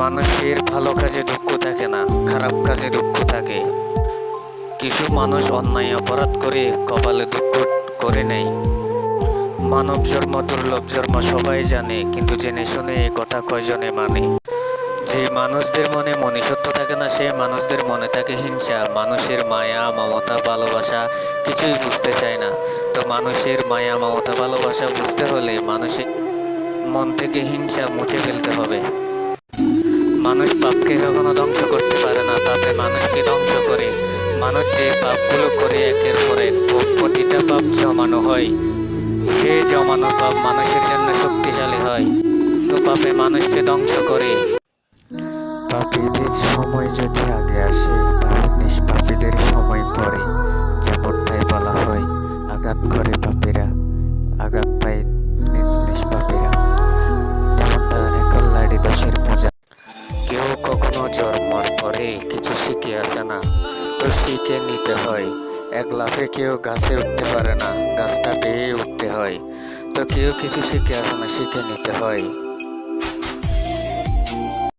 মানুষের ভালো কাজে দুঃখ থাকে না, খারাপ কাজে দুঃখ থাকে। কিছু মানুষ অন্যায় অপরাধ করে কপালে দুঃখ করে নেয়। মানব জন্ম দুর্লভ জন্ম সবাই জানে, কিন্তু জেনে শুনে এ কথা কয়জনে মানে। যে মানুষদের মনে মনুষ্যত্ব থাকে না, সে মানুষদের মনে থাকে হিংসা। মানুষের মায়া মমতা ভালোবাসা কিছুই বুঝতে চায় না। তো মানুষের মায়া মমতা ভালোবাসা বুঝতে হলে মানুষের মন থেকে হিংসা মুছে ফেলতে হবে। মানুষ পাপকে কখনো ধ্বংস করতে পারে না, পাপে মানুষকে ধ্বংস করে। মানুষ যে পাপগুলো করে একের পর এক প্রতিটা পাপ জমানো হয়, সে জমানো পাপ মানুষের জন্য শক্তিশালী হয়। তো পাপে মানুষকে ধ্বংস করে। পাপীদের সময় যদি আগে আসে, তাহলে নিষ্পাপীদের সময় পরে। যেমনটাই বলা হয়, আঘাত করে পাপীরা, আঘাত পায় নিষ্পাপীরা। যেমনটা একল লাড়ি দোষের পূজা। কেউ কখনো জন্মর পরে কিছু শিখে আসে না, তো শিখে নিতে হয়। এক লাফে কেউ গাছে উঠতে পারে না, গাছটা বেয়ে উঠতে হয়। তো কেউ কিছু শিখে আসে না, শিখে নিতে হয়।